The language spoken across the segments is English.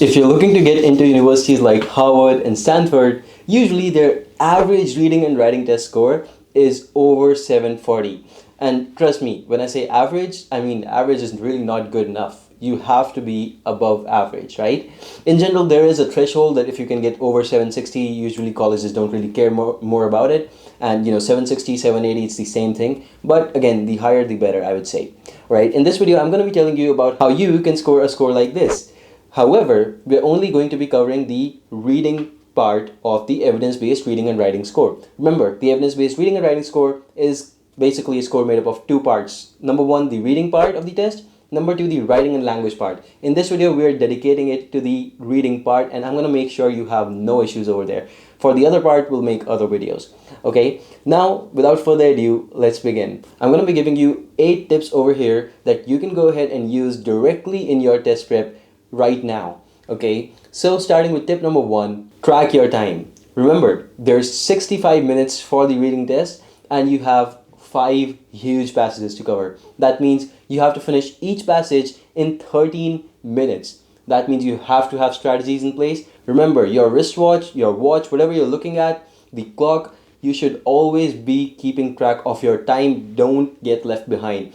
If you're looking to get into universities like Harvard and Stanford, usually their average reading and writing test score is over 740. And trust me, when I say average, I mean average is really not good enough. You have to be above average, right? In general, there is a threshold that if you can get over 760, usually colleges don't really care more about it. And 760, 780, it's the same thing. But again, the higher the better, I would say. Right? In this video, I'm going to be telling you about how you can score a score like this. However, we're only going to be covering the reading part of the evidence-based reading and writing score. Remember, the evidence-based reading and writing score is basically a score made up of two parts. Number one, the reading part of the test. Number two, the writing and language part. In this video, we're dedicating it to the reading part, and I'm going to make sure you have no issues over there. For the other part, we'll make other videos. Okay, now without further ado, let's begin. I'm going to be giving you 8 tips over here that you can go ahead and use directly in your test prep right now. Okay, so starting with tip number 1, track your time. Remember, there's 65 minutes for the reading test and you have 5 huge passages to cover. That means you have to finish each passage in 13 minutes. That means you have to have strategies in place. Remember, your wristwatch, your watch, whatever you're looking at, the clock, you should always be keeping track of your time. Don't get left behind.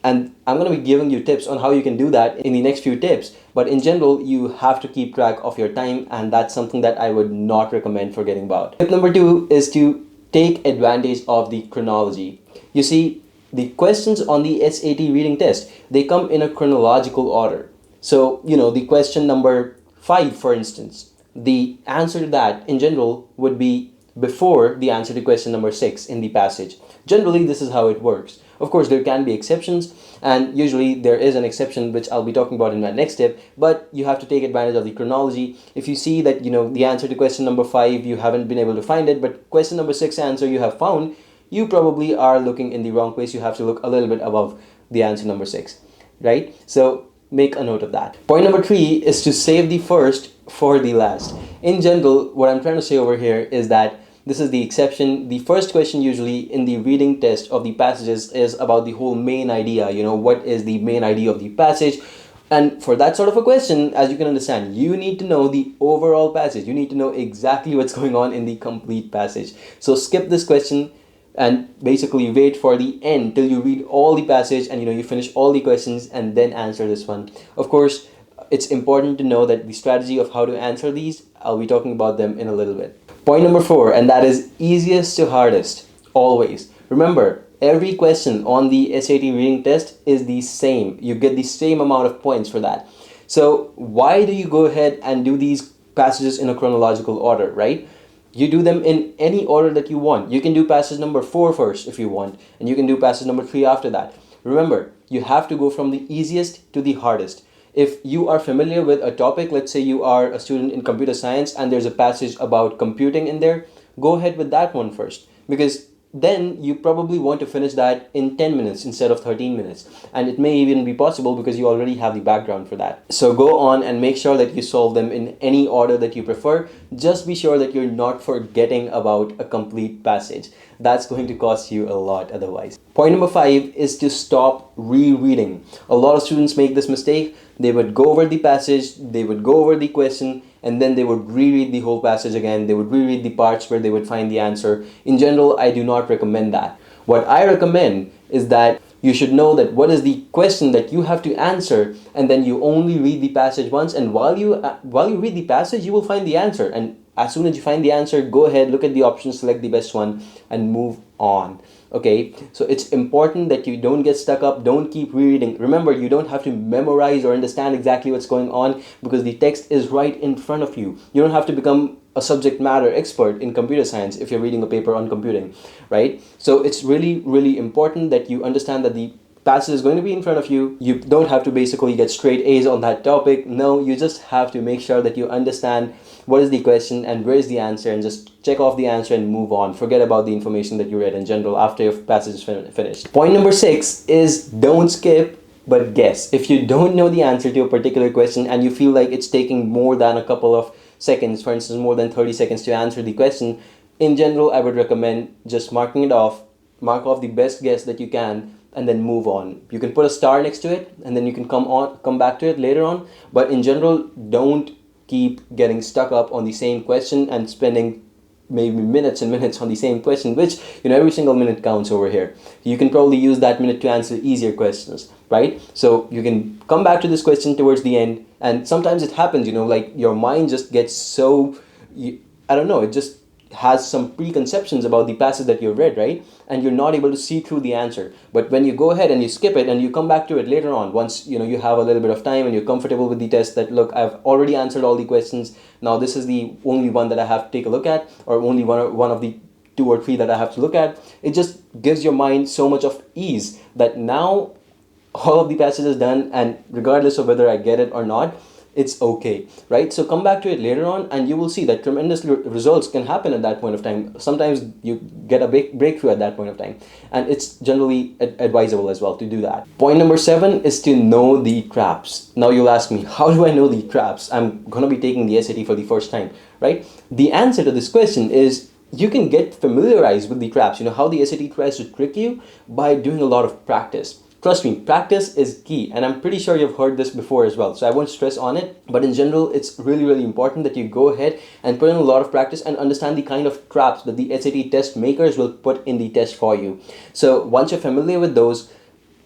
And I'm going to be giving you tips on how you can do that in the next few tips. But in general, you have to keep track of your time, and that's something that I would not recommend forgetting about. Tip number 2 is to take advantage of the chronology. You see, the questions on the SAT reading test, they come in a chronological order. So, the question number 5, for instance, the answer to that in general would be before the answer to question number 6 in the passage. Generally, this is how it works. Of course, there can be exceptions, and usually there is an exception which I'll be talking about in my next tip, but you have to take advantage of the chronology. If you see that, the answer to question number 5, you haven't been able to find it, but question number 6 answer you have found, you probably are looking in the wrong place. You have to look a little bit above the answer number 6, right? So make a note of that. Point number 3 is to save the first for the last. In general, what I'm trying to say over here is that this is the exception. The first question usually in the reading test of the passages is about the whole main idea. What is the main idea of the passage? And for that sort of a question, as you can understand, you need to know the overall passage. You need to know exactly what's going on in the complete passage. So skip this question and basically wait for the end till you read all the passage and you finish all the questions and then answer this one. Of course, it's important to know that the strategy of how to answer these, I'll be talking about them in a little bit. Point number 4, and that is easiest to hardest, always. Remember, every question on the SAT reading test is the same. You get the same amount of points for that. So why do you go ahead and do these passages in a chronological order, right? You do them in any order that you want. You can do passage number 4 first if you want, and you can do passage number 3 after that. Remember, you have to go from the easiest to the hardest. If you are familiar with a topic, let's say you are a student in computer science and there's a passage about computing in there, go ahead with that one first, because then you probably want to finish that in 10 minutes instead of 13 minutes. And it may even be possible because you already have the background for that. So go on and make sure that you solve them in any order that you prefer. Just be sure that you're not forgetting about a complete passage. That's going to cost you a lot otherwise. Point number 5 is to stop rereading. A lot of students make this mistake. They would go over the passage, they would go over the question, and then they would reread the whole passage again. They would reread the parts where they would find the answer. In general, I do not recommend that. What I recommend is that you should know that what is the question that you have to answer, and then you only read the passage once, and while you read the passage, you will find the answer. And as soon as you find the answer, go ahead, look at the options, select the best one, and move on. Okay, so it's important that you don't get stuck up, don't keep rereading. Remember, you don't have to memorize or understand exactly what's going on because the text is right in front of you. You don't have to become a subject matter expert in computer science if you're reading a paper on computing, right? So it's really, really important that you understand that the passage is going to be in front of you. You don't have to basically get straight A's on that topic. No, you just have to make sure that you understand what is the question and where is the answer, and just check off the answer and move on. Forget about the information that you read in general after your passage is finished. Point number 6 is don't skip but guess. If you don't know the answer to a particular question and you feel like it's taking more than a couple of seconds, for instance more than 30 seconds to answer the question, in general I would recommend just marking it off. Mark off the best guess that you can and then move on. You can put a star next to it, and then you can come back to it later on. But in general, don't keep getting stuck up on the same question and spending maybe minutes and minutes on the same question, which, every single minute counts over here. You can probably use that minute to answer easier questions, right? So you can come back to this question towards the end, and sometimes it happens, like your mind just gets so, I don't know, it just has some preconceptions about the passage that you've read, right? And you're not able to see through the answer. But when you go ahead and you skip it and you come back to it later on, once you have a little bit of time and you're comfortable with the test, that look, I've already answered all the questions, now this is the only one that I have to take a look at, or only one of the two or three that I have to look at. It just gives your mind so much of ease that now all of the passage is done, and regardless of whether I get it or not, it's okay, right? So come back to it later on, and you will see that tremendous results can happen at that point of time. Sometimes you get a big breakthrough at that point of time, and it's generally advisable as well to do that. Point number 7 is to know the traps. Now you'll ask me, how do I know the traps? I'm gonna be taking the SAT for the first time, right? The answer to this question is you can get familiarized with the traps. How the SAT tries to trick you? By doing a lot of practice. Trust me, practice is key, and I'm pretty sure you've heard this before as well, so I won't stress on it. But in general, it's really, really important that you go ahead and put in a lot of practice and understand the kind of traps that the SAT test makers will put in the test for you. So once you're familiar with those,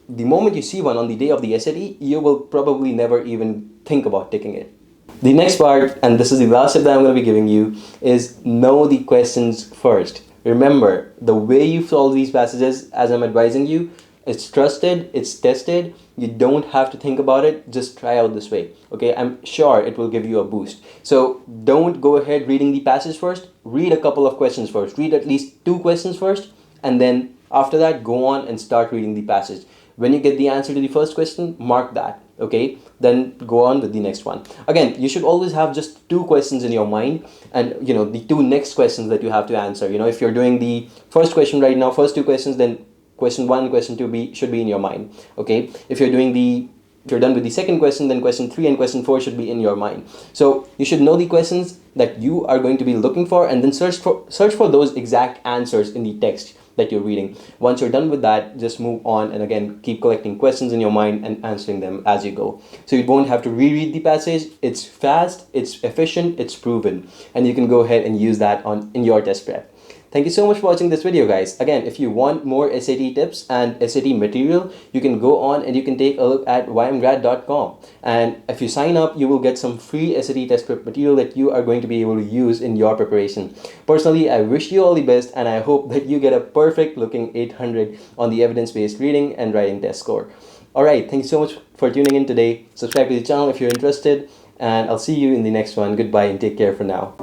the moment you see one on the day of the SAT, you will probably never even think about taking it. The next part, and this is the last tip that I'm going to be giving you, is know the questions first. Remember, the way you solve these passages, as I'm advising you, it's trusted, it's tested. You don't have to think about it. Just try out this way. Okay, I'm sure it will give you a boost. So don't go ahead reading the passage first. Read a couple of questions first. Read at least 2 questions first, and then after that, go on and start reading the passage. When you get the answer to the first question, mark that. Okay, then go on with the next one. Again, you should always have just 2 questions in your mind, and the 2 next questions that you have to answer. If you're doing the first question right now, first 2 questions, then question 1 and question 2 should be in your mind. Okay, if you're done with the second question, then question 3 and question 4 should be in your mind. So you should know the questions that you are going to be looking for, and then search for those exact answers in the text that you're reading. Once you're done with that, just move on, and again, keep collecting questions in your mind and answering them as you go. So you won't have to reread the passage. It's fast, it's efficient, it's proven, and you can go ahead and use that in your test prep. Thank you so much for watching this video, guys. Again, if you want more SAT tips and SAT material, you can go on and you can take a look at ymgrad.com. And if you sign up, you will get some free SAT test prep material that you are going to be able to use in your preparation. Personally, I wish you all the best, and I hope that you get a perfect looking 800 on the evidence-based reading and writing test score. Alright, thank you so much for tuning in today. Subscribe to the channel if you're interested, and I'll see you in the next one. Goodbye and take care for now.